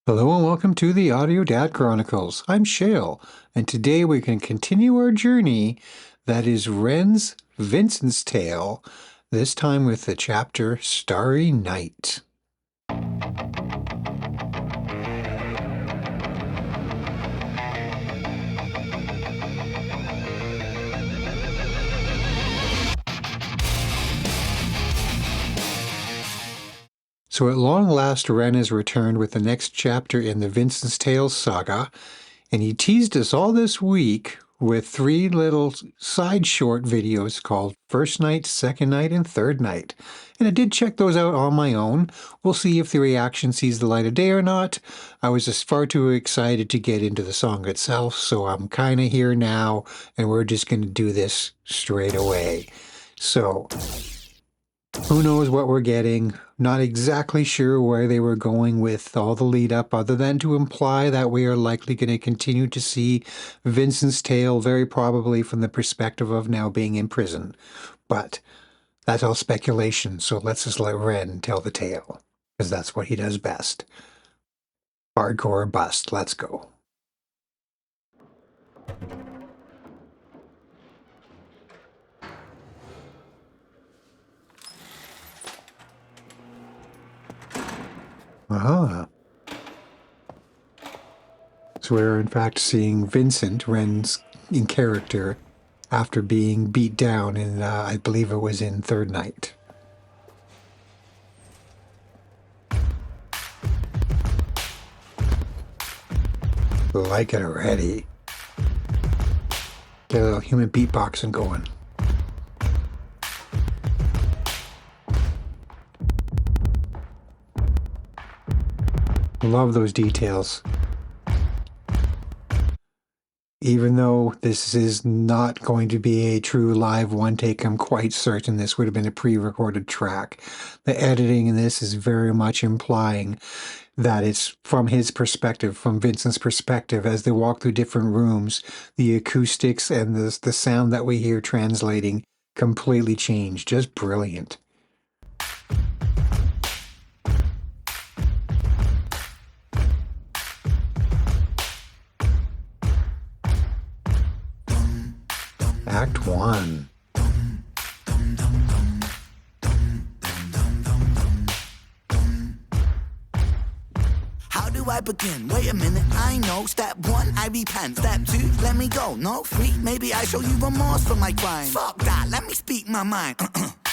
Hello and welcome to the Audio Dad Chronicles. I'm Shale, and today we can continue our journey that is Ren's Vincent's Tale, this time with the chapter Starry Night. So at long last, Ren has returned with the next chapter in the Vincent's Tale saga, and he teased us all this week with three little side short videos called First Night, Second Night, and Third Night. And I did check those out on my own. We'll see if the reaction sees the light of day or not. I was just far too excited to get into the song itself, so I'm kind of here now, and we're just going to do this straight away. So who knows what we're getting? Not exactly sure where they were going with all the lead up, other than to imply that we are likely going to continue to see Vincent's tale, very probably from the perspective of now being in prison. But that's all speculation, so let's just let Ren tell the tale, because that's what he does best. Hardcore or bust, let's go. Ah. So we're in fact seeing Vincent, Ren's in character, after being beat down in, I believe it was in Third Night. Like it already. Get a little human beatboxing going. Love those details. Even though this is not going to be a true live one take, I'm quite certain this would have been a pre-recorded track. The editing in this is very much implying that it's from his perspective, from Vincent's perspective, as they walk through different rooms, the acoustics and the sound that we hear translating completely change. Just brilliant. Act 1. How do I begin? Wait a minute, I know. Step 1, I repent. Step 2, let me go. No, 3, maybe I show you remorse for my crime. Fuck that, let me speak my mind.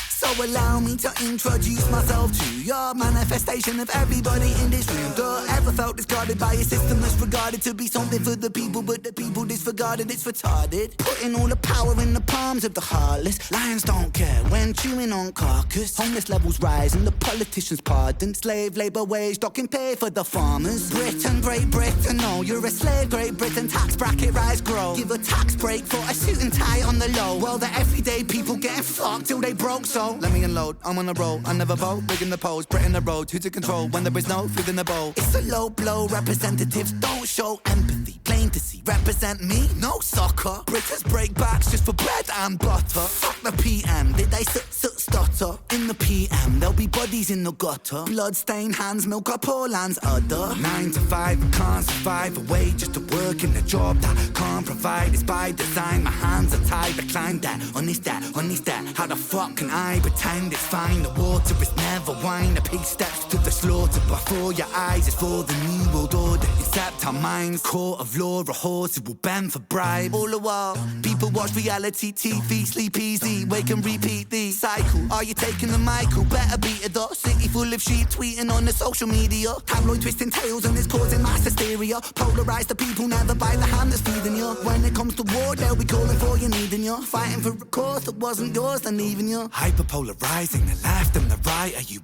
So allow me to introduce myself to your manifestation of everybody in this room. Ever felt discarded by a system that's regarded to be something for the people, but the people disregarded, it's retarded. Putting all the power in the palms of the heartless. Lions don't care when chewing on carcass. Homeless levels rise and the politicians pardon. Slave labour wage docking pay for the farmers. Britain, Great Britain, no, you're a slave, Great Britain. Tax bracket rise, grow. Give a tax break for a suit and tie on the low. Well, the everyday people getting fucked till they broke, so let me unload, I'm on a roll, I never vote, big in the polls, Britain the road, who to control when there is no food in the bowl. It's a low blow, representatives don't show empathy, plain to see, represent me, no soccer. Britons break backs just for bread and butter. Fuck the PM, did they stutter? In the PM, there'll be bodies in the gutter. Blood-stained hands, milk our poor land's udder. 9 to 5, I can't survive, away just to work in a job that can't provide. It's by design, my hands are tied, I climb that, on this that, how the fuck can I pretend it's fine? The water is never wine, a pig steps to the slaughter. Before your eyes is for the new world order. Except our minds, court of law, a horse who will bend for bribe. All the while, people watch reality TV, sleep easy, wake and repeat the cycle. Are you taking the Michael? Better beat it up. City full of sheep tweeting on the social media. Tabloid twisting tails and it's causing mass hysteria. Polarise the people, never by the hand that's feeding you. When it comes to war, they'll be calling for you, needing you. Fighting for a cause that wasn't yours, then leaving you. Hyperpolarizing the left and the right, are you?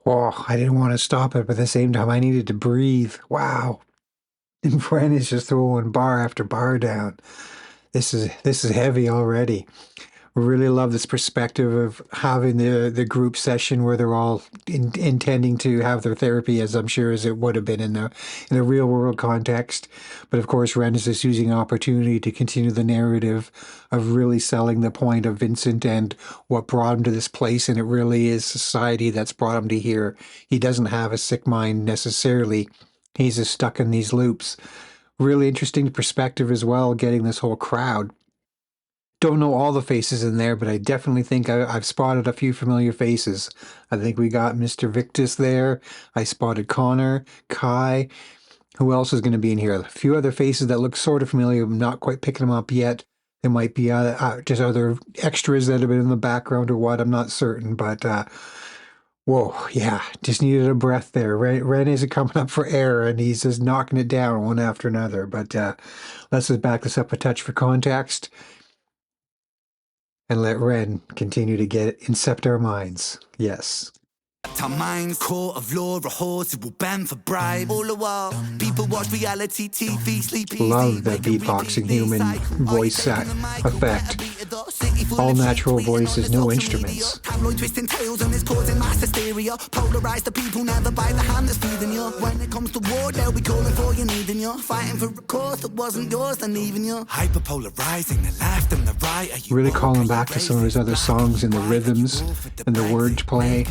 Oh, I didn't want to stop it, but at the same time I needed to breathe. Wow. And Ren is just throwing bar after bar down. This is heavy already. Really love this perspective of having the group session where they're all intending to have their therapy, as I'm sure as it would have been in a real world context. But of course, Ren is just using opportunity to continue the narrative of really selling the point of Vincent and what brought him to this place. And it really is society that's brought him to here. He doesn't have a sick mind necessarily. He's just stuck in these loops. Really interesting perspective as well, getting this whole crowd. Don't know all the faces in there, but I definitely think I've spotted a few familiar faces. I think we got Mr. Victus there. I spotted Connor, Kai. Who else is going to be in here? A few other faces that look sort of familiar. I'm not quite picking them up yet. There might be just other extras that have been in the background or what. I'm not certain, but whoa, yeah, just needed a breath there. Ren isn't coming up for air, and he's just knocking it down one after another. But let's just back this up a touch for context and let Ren continue to incept our minds. Yes. Our minds, court of law, a horse who will bend for bribe. All the while, people watch reality TV, sleep easy. Love the beatboxing human voice effect. All natural voices, no instruments. Tabloid twisting tales and it's causing mass hysteria. Polarize the people, never by the hand that's feeding you. When it comes to war, they'll be calling for you, needing you. Fighting for a cause that wasn't yours, then leaving you. Hyperpolarizing the left and the right. Really calling back to some of his other songs and the rhythms and the wordplay.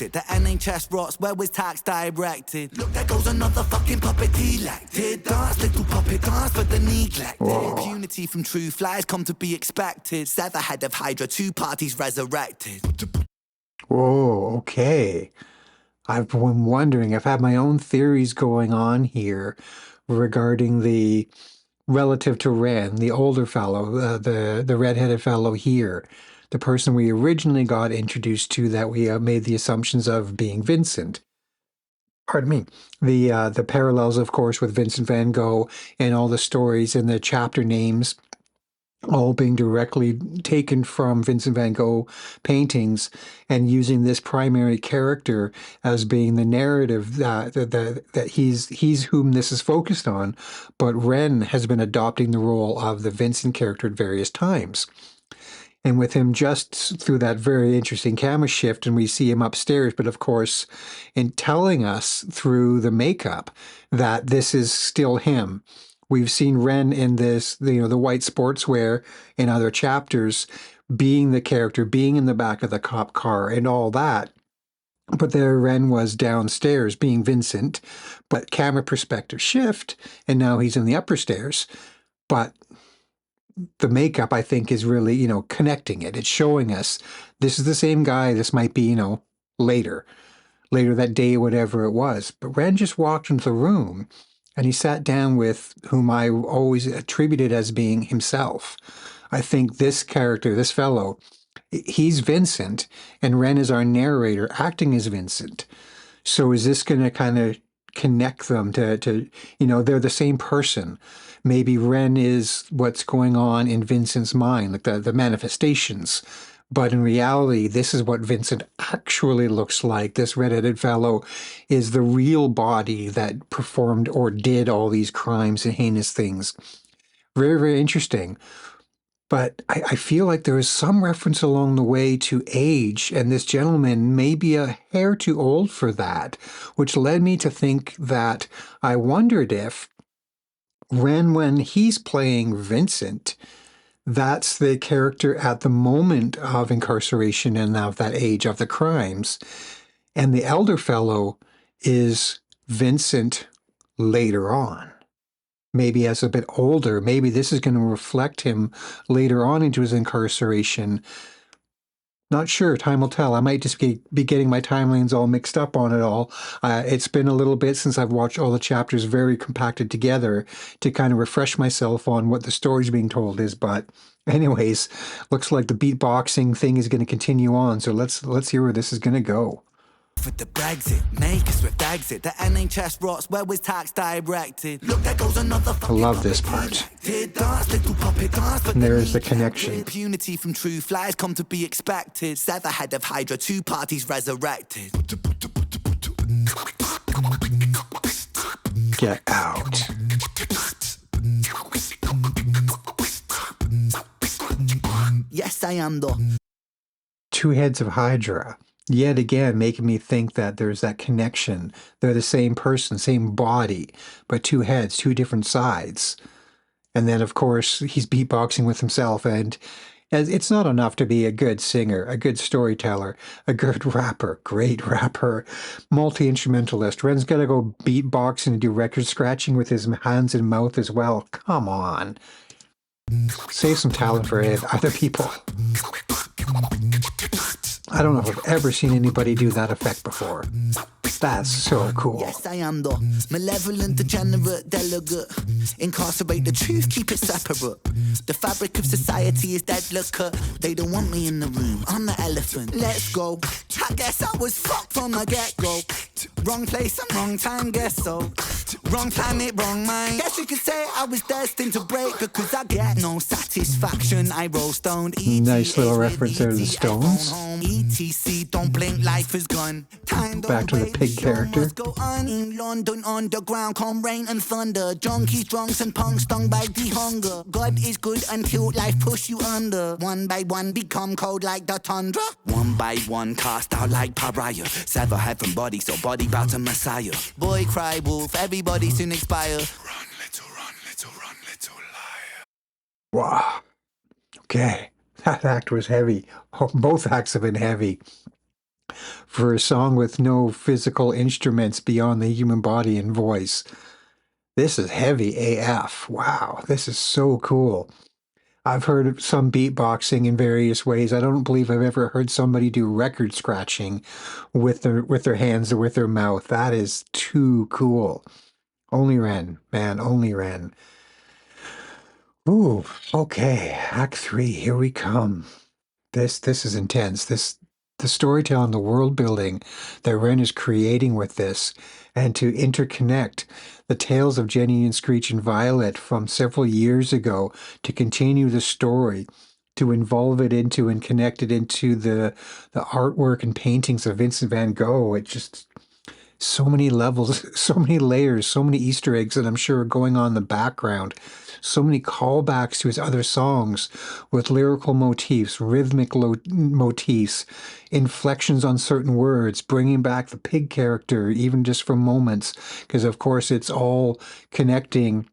The NHS rots, where was tax directed? Look, there goes another fucking puppet elected. Dance, little puppet dance, but the neglected. Whoa. Impunity from true flies come to be expected. Sever head of Hydra, 2 parties resurrected. Whoa, okay. I've been wondering, I've had my own theories going on here regarding the relative to Ren, the older fellow, the redheaded fellow here. The person we originally got introduced to that we made the assumptions of being Vincent. Pardon me. The parallels, of course, with Vincent Van Gogh and all the stories and the chapter names all being directly taken from Vincent Van Gogh paintings and using this primary character as being the narrative that he's whom this is focused on. But Ren has been adopting the role of the Vincent character at various times. And with him just through that very interesting camera shift, and we see him upstairs, but of course, in telling us through the makeup that this is still him. We've seen Ren in this, the white sportswear in other chapters, being the character, being in the back of the cop car and all that. But there Ren was downstairs being Vincent, but camera perspective shift, and now he's in the upper stairs. But the makeup, I think, is really, connecting it. It's showing us this is the same guy. This might be, later that day, whatever it was. But Ren just walked into the room and he sat down with whom I always attributed as being himself. I think this character, this fellow, he's Vincent and Ren is our narrator acting as Vincent. So is this going to kind of connect them to they're the same person? Maybe Ren is what's going on in Vincent's mind, like the manifestations. But in reality, this is what Vincent actually looks like. This redheaded fellow is the real body that performed or did all these crimes and heinous things. Very, very interesting. But I feel like there is some reference along the way to age, and this gentleman may be a hair too old for that, which led me to think that I wondered if Ren, when he's playing Vincent, that's the character at the moment of incarceration and of that age of the crimes. And the elder fellow is Vincent later on. Maybe as a bit older, maybe this is going to reflect him later on into his incarceration. Not sure. Time will tell. I might just be getting my timelines all mixed up on it all. It's been a little bit since I've watched all the chapters very compacted together to kind of refresh myself on what the story's being told is. But anyways, looks like the beatboxing thing is going to continue on. So let's hear where this is going to go. For the Brexit, make us with exit. The NHS rots, where was tax directed? Look, there goes another. I love this part. And there's the connection. Impunity from true flies come to be expected. Sever head of Hydra, 2 parties resurrected. Get out. Yes, I am though. 2 heads of Hydra. Yet again, making me think that there's that connection. They're the same person, same body, but 2 heads, 2 different sides. And then, of course, he's beatboxing with himself. And As it's not enough to be a good singer, a good storyteller, a good rapper, great rapper, multi-instrumentalist. Ren's got to go beatboxing and do record scratching with his hands and mouth as well. Come on. Save some talent for other people. I don't know if I've ever seen anybody do that effect before. That's so cool. Yes, I am the malevolent, degenerate delegate. Incarcerate the truth, keep it separate. The fabric of society is dead liquor. They don't want me in the room, I'm the elephant. Let's go. I guess I was fucked from the get-go. Wrong place and wrong time, guess so. Wrong planet, wrong mind. Guess you could say I was destined to break because I get no satisfaction. I roll stoned. Nice little reference there to the Stones. ETC, don't blink, life is gone. Time Back to the pig character. go on in London underground, come rain and thunder. Junkies, drunks and punks stung by the hunger. God is good until life push you under. One by one become cold like the tundra. One by one cast out like pariah. Sever heaven body, so body bow to Messiah. Boy cry wolf, everybody soon expire. Run, little liar. Wow. Okay. That act was heavy. Oh, both acts have been heavy. For a song with no physical instruments beyond the human body and voice. This is heavy AF. Wow, this is so cool. I've heard some beatboxing in various ways. I don't believe I've ever heard somebody do record scratching with their hands or with their mouth. That is too cool. Only Ren, man, only Ren. Ooh, okay, Act 3, here we come. This is intense. The storytelling, the world building that Ren is creating with this, and to interconnect the tales of Jenny and Screech and Violet from several years ago, to continue the story, to involve it into and connect it into the artwork and paintings of Vincent Van Gogh. It just, so many levels, so many layers, so many Easter eggs that I'm sure are going on in the background. So many callbacks to his other songs with lyrical motifs, rhythmic motifs, inflections on certain words, bringing back the pig character even just for moments, because of course it's all connecting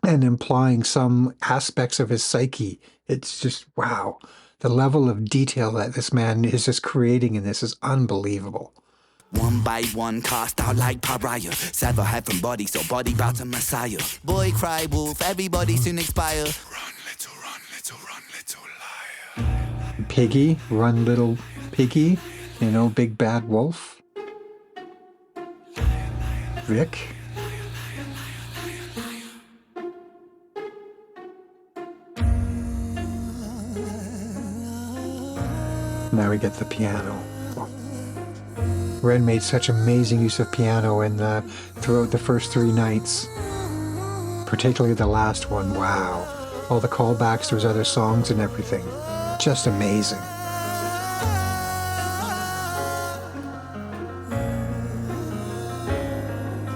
and implying some aspects of his psyche. It's just, wow. The level of detail that this man is just creating in this is unbelievable. One by one cast out like pariah. Sever heaven body, so body bow to Messiah. Boy cry wolf, everybody soon expire. Run, little liar. Piggy, run little piggy, you know, big bad wolf. Vic. Now we get the piano. Ren made such amazing use of piano throughout the first 3 nights, particularly the last one. Wow. All the callbacks to his other songs and everything. Just amazing.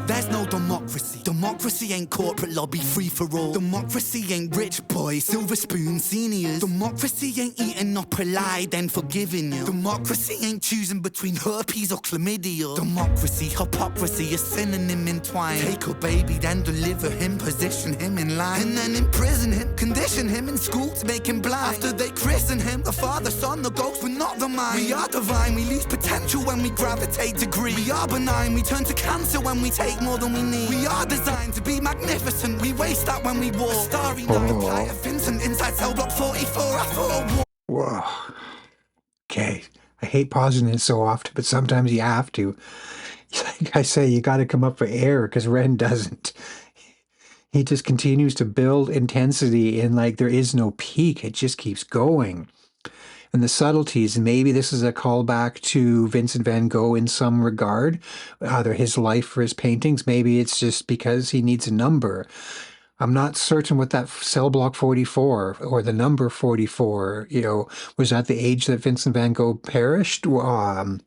There's no democracy. Democracy ain't corporate lobby free for all. Democracy ain't rich boys, silver spoon seniors. Democracy ain't eating up a lie, then forgiving you. Democracy ain't choosing between herpes or chlamydia. Democracy, hypocrisy, a synonym entwined. Take a baby, then deliver him, position him in line, and then imprison him, condition him in school to make him blind. After they christen him, the Father, Son, the ghost, but not the mind. We are divine, we lose potential when we gravitate degree. We are benign, we turn to cancer when we take more than we need. We are designed to be magnificent, we waste that when we walk. Starry Night, apply a Vincent inside cell block 44, I thought a war. Whoa. Okay. I hate pausing it so often, but sometimes you have to. Like I say, you got to come up for air, because Ren doesn't. He just continues to build intensity, and like there is no peak. It just keeps going. And the subtleties, maybe this is a callback to Vincent Van Gogh in some regard, either his life or his paintings. Maybe it's just because he needs a number. I'm not certain what that cell block 44 or the number 44, was at the age that Vincent Van Gogh perished. I'm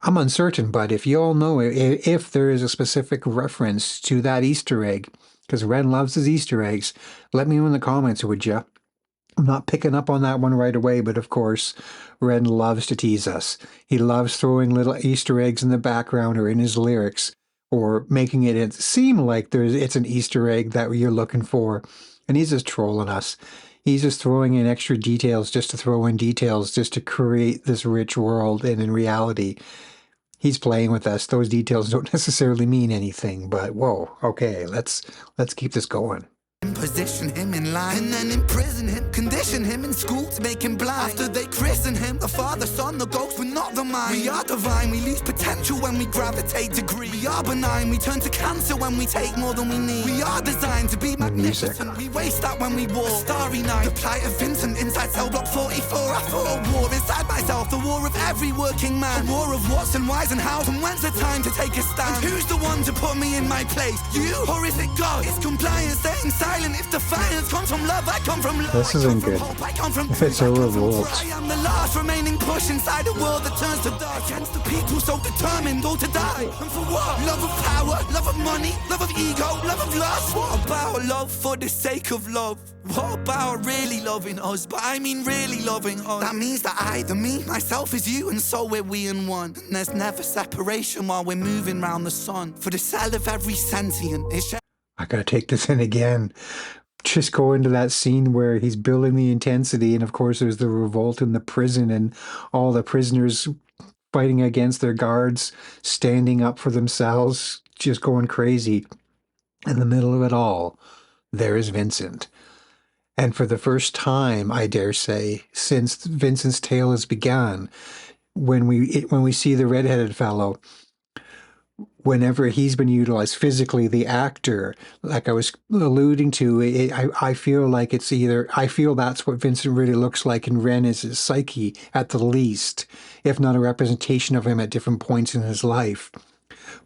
uncertain, but if you all know, if there is a specific reference to that Easter egg, because Ren loves his Easter eggs, let me know in the comments, would you? I'm not picking up on that one right away, but of course, Ren loves to tease us. He loves throwing little Easter eggs in the background or in his lyrics, or making it seem like it's an Easter egg that you're looking for. And he's just trolling us. He's just throwing in extra details just to throw in details, just to create this rich world. And in reality, he's playing with us. Those details don't necessarily mean anything, but whoa, okay, let's keep this going. Position him in line and then imprison him, condition him in school to make him blind. After they christen him, the Father, Son, the Ghost, we're not the mind. We are divine, we lose potential when we gravitate to greed. We are benign, we turn to cancer when we take more than we need. We are designed to be magnificent, we waste that when we walk. Starry Night, the plight of Vincent inside cell block 44. I fought a war inside myself, the war of every working man. A war of what's and why's and how's, and when's the time to take a stand? And who's the one to put me in my place? You, or is it God? It's compliance, staying silent. If defiance comes from love, I come from love. This isn't good. It's a revolt. I am the last remaining push inside a world that turns to dark. Against the people so determined all to die. And for what? Love of power, love of money, love of ego, love of lust. What about love for the sake of love? What about really loving us? But I mean really loving us. That means that I, the me, myself is you, and so we're we in one. And there's never separation while we're moving round the sun. For the cell of every sentient is... I gotta take this in again. Just go into that scene where he's building the intensity, and of course there's the revolt in the prison and all the prisoners fighting against their guards, standing up for themselves, just going crazy. In the middle of it all, there is Vincent. And for the first time, I dare say, since Vincent's tale has begun, when we see the redheaded fellow, whenever he's been utilized physically, the actor, like I was alluding to, I feel like it's either, I feel that's what Vincent really looks like, and Ren is his psyche at the least, if not a representation of him at different points in his life.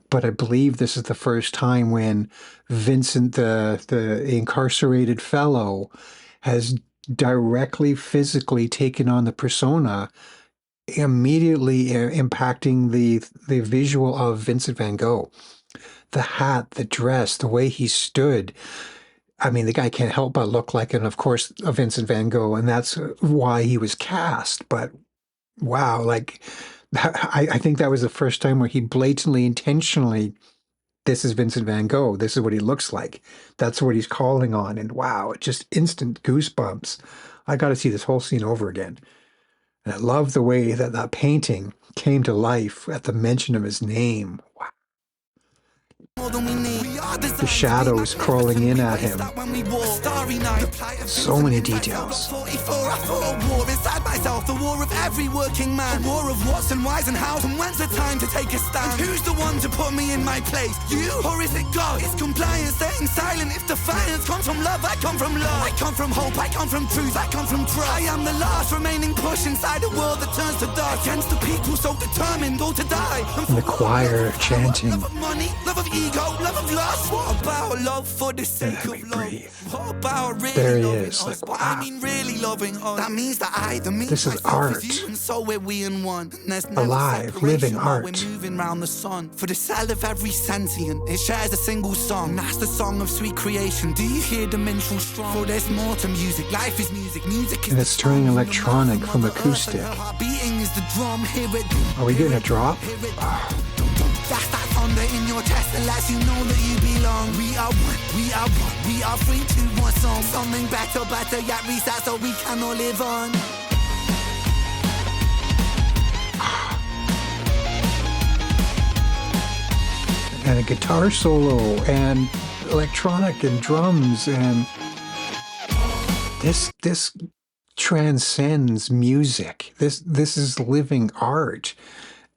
But I believe this is the first time when Vincent, the incarcerated fellow, has directly physically taken on the persona, immediately impacting the visual of Vincent Van Gogh. The hat, the dress, the way he stood. I mean, the guy can't help but look like, and of course, a Vincent Van Gogh, and that's why he was cast. But wow, like, I think that was the first time where he blatantly, intentionally, this is Vincent Van Gogh. This is what he looks like. That's what he's calling on. And wow, just instant goosebumps. I got to see this whole scene over again. And I love the way that that painting came to life at the mention of his name. Wow. The shadows crawling in at him. So many details. The war of every working man. A war of what's and why's and how's, and when's the time to take a stand? And who's the one to put me in my place? You, or is it God? It's compliance, staying silent. If defiance comes from love, I come from love. I come from hope, I come from truth, I come from trust. I am the last remaining push inside a world that turns to dust. Against the people so determined all to die. And the choir chanting. Love of money, love of ego, love of lust. What about love for the sake of love? Breathe. What about really there he loving is. us? Like, wow. I mean really loving us. That means that I, the me, this is art. You, and so we're we in one. And there's never Alive, living art. We're moving round the sun. For the cell of every sentient, it shares a single song. And that's the song of sweet creation. Do you hear the minstrel strong? For there's more to music. Life is music. Music is. And it's turning electronic from acoustic. Beating is the drum. Hear it. Are we getting a drop? That's that thunder in your chest that lets you know that you belong. We are one, we are one, we are free to one song. Something better, yet reset so we can all live on. And a guitar solo, and electronic, and drums, and this transcends music. This is living art.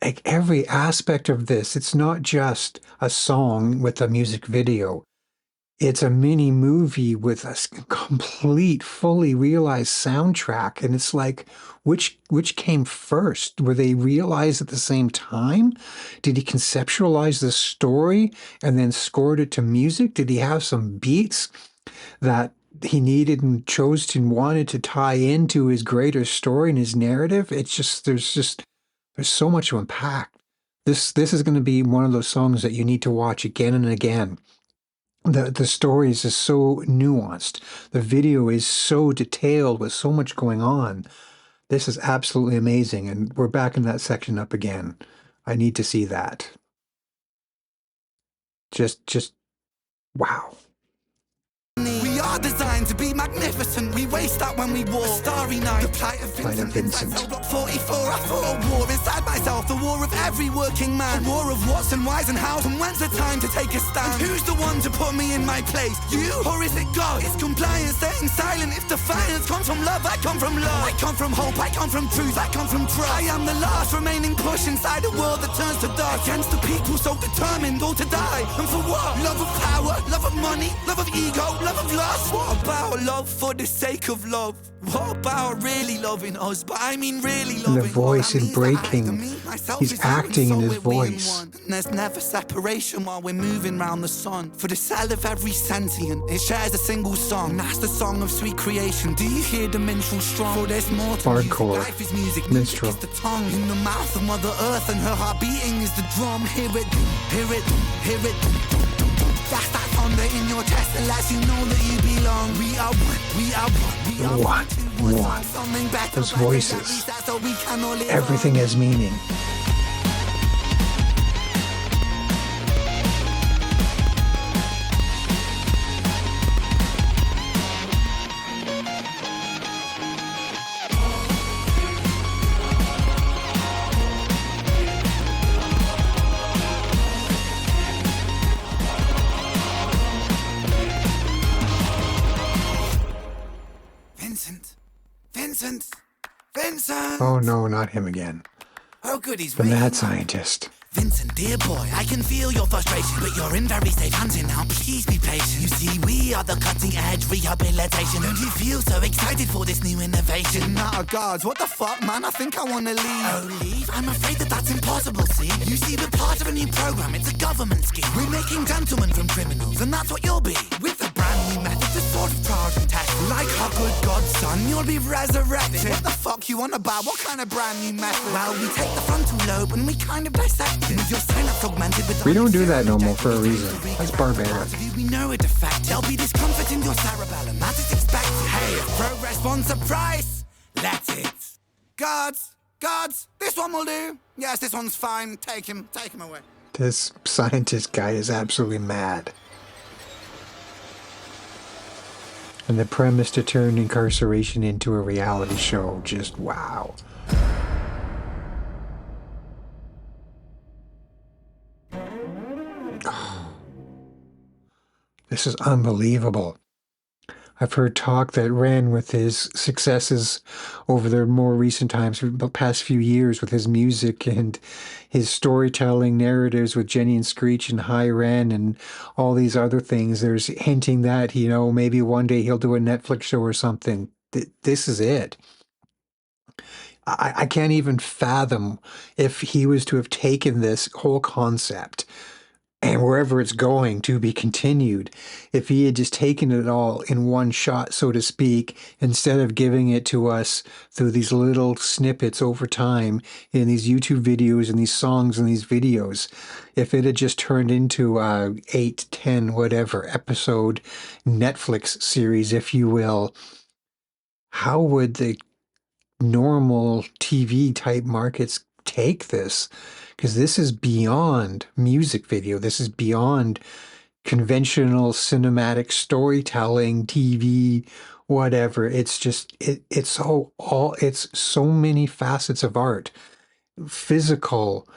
Like every aspect of this, it's not just a song with a music video. It's a mini movie with a complete, fully realized soundtrack. And it's like, which came first? Were they realized at the same time? Did he conceptualize the story and then scored it to music? Did he have some beats that he needed and chose to and wanted to tie into his greater story and his narrative? It's just, there's so much to unpack. This is going to be one of those songs that you need to watch again and again. The stories is so nuanced. The video is so detailed with so much going on. This is absolutely amazing. And we're back in that section up again. I need to see that. Just wow. We are designed to be magnificent. We waste that when we walk. Starry Night, the plight of Vincent. Inside Block 44, I fought a war inside myself. The war of every working man. A war of what's and why's and how's and when's the time to take a stand. And who's the one to put me in my place? You or is it God? It's compliance, staying silent. If defiance comes from love, I come from love. I come from hope, I come from truth, I come from trust. I am the last remaining push inside a world that turns to dust. Against the people so determined all to die. And for what? Love of power, love of money, love of ego, love of lust. What about love for the sake of love? What about really loving us? But I mean really loving. And the voice in breaking. He's acting in his voice. And there's never separation while we're moving round the sun. For the cell of every sentient, it shares a single song. And that's the song of sweet creation. Do you hear the minstrel strong? For there's more to hardcore music. Life is music. minstrel. Music is the tongue in the mouth of Mother Earth, and her heart beating is the drum. Hear it, hear it, hear it. That's that thunder in your chest that lets you know that you belong. We are one, we are one, we are one. Those voices. Everything has meaning. Vincent! Oh no, not him again. Oh good, he's The mad scientist. Vincent, dear boy, I can feel your frustration, but you're in very safe hands here now. Please be patient. You see, we are the cutting edge rehabilitation. Don't you feel so excited for this new innovation? Nah, guards, what the fuck, man? I think I wanna leave. Oh, leave? I'm afraid that that's impossible, see? You see, we're part of a new program. It's a government scheme. We're making gentlemen from criminals, and that's what you'll be. With a brand new method, the sort of trials and tests. Like our good God's son, you'll be resurrected. What the fuck you on about? What kind of brand new method? Well, we take the frontal lobe and we kind of dissect. We don't do that no more for a reason. That's barbaric. We know a defect. There'll be discomfort in your cerebellum. That is expected. Hey, if progress wants a price, let it. Guards, this one will do. Yes, this one's fine. Take him away. This scientist guy is absolutely mad. And the premise to turn incarceration into a reality show, just wow. This is unbelievable. I've heard talk that ran with his successes over the more recent times, the past few years, with his music and his storytelling narratives with Jenny and Screech and High Ren and all these other things. There's hinting that, you know, maybe one day he'll do a Netflix show or something. This is it. I can't even fathom if he was to have taken this whole concept and wherever it's going to be continued, if he had just taken it all in one shot, so to speak, instead of giving it to us through these little snippets over time in these YouTube videos and these songs and these videos, if it had just turned into a 8, 10, whatever episode Netflix series, if you will, how would the normal TV type markets take this? Because this is beyond music video. This is beyond conventional cinematic storytelling, TV, whatever. It's just it's so many facets of art. Physical,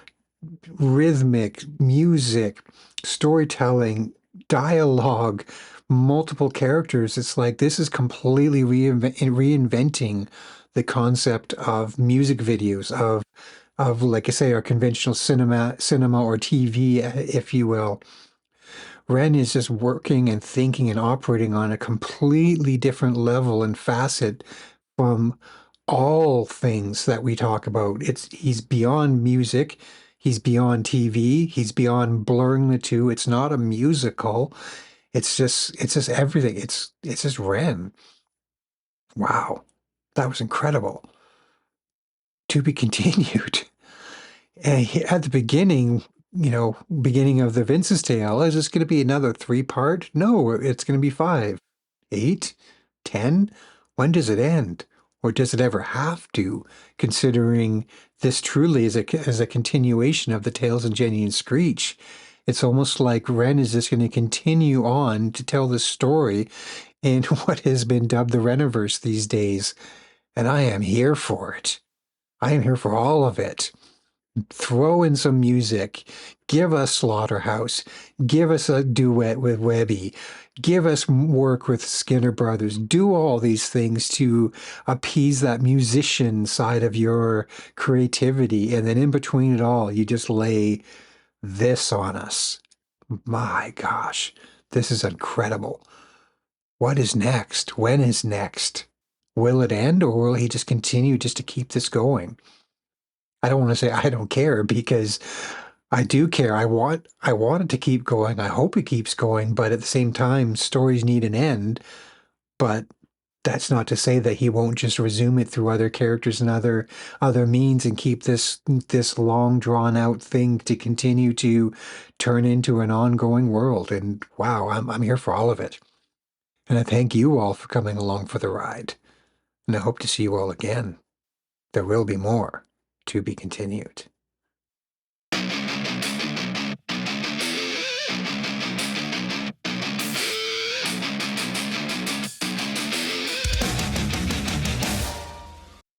rhythmic, music, storytelling, dialogue, multiple characters. It's like this is completely reinventing the concept of music videos, of like I say, our conventional cinema or TV, if you will. Ren is just working and thinking and operating on a completely different level and facet from all things that we talk about. He's beyond music, he's beyond TV, he's beyond blurring the two. It's not a musical. It's just everything. It's just Ren. Wow, that was incredible. To be continued. And at the beginning, beginning of the Vincent's Tale, is this going to be another 3-part? No, it's going to be 5, 8, 10. When does it end? Or does it ever have to, considering this truly is a continuation of the Tales of Jenny and Screech? It's almost like Ren is just going to continue on to tell the story in what has been dubbed the Reniverse these days. And I am here for it. I am here for all of it. Throw in some music. Give us Slaughterhouse. Give us a duet with Webby. Give us work with Skinner Brothers. Do all these things to appease that musician side of your creativity. And then in between it all, you just lay this on us. My gosh, this is incredible. What is next? When is next? Will it end, or will he just continue just to keep this going? I don't want to say I don't care, because I do care. I want it to keep going. I hope it keeps going, but at the same time, stories need an end. But that's not to say that he won't just resume it through other characters and other means and keep this long drawn out thing to continue to turn into an ongoing world. And wow, I'm here for all of it. And I thank you all for coming along for the ride. And I hope to see you all again. There will be more to be continued.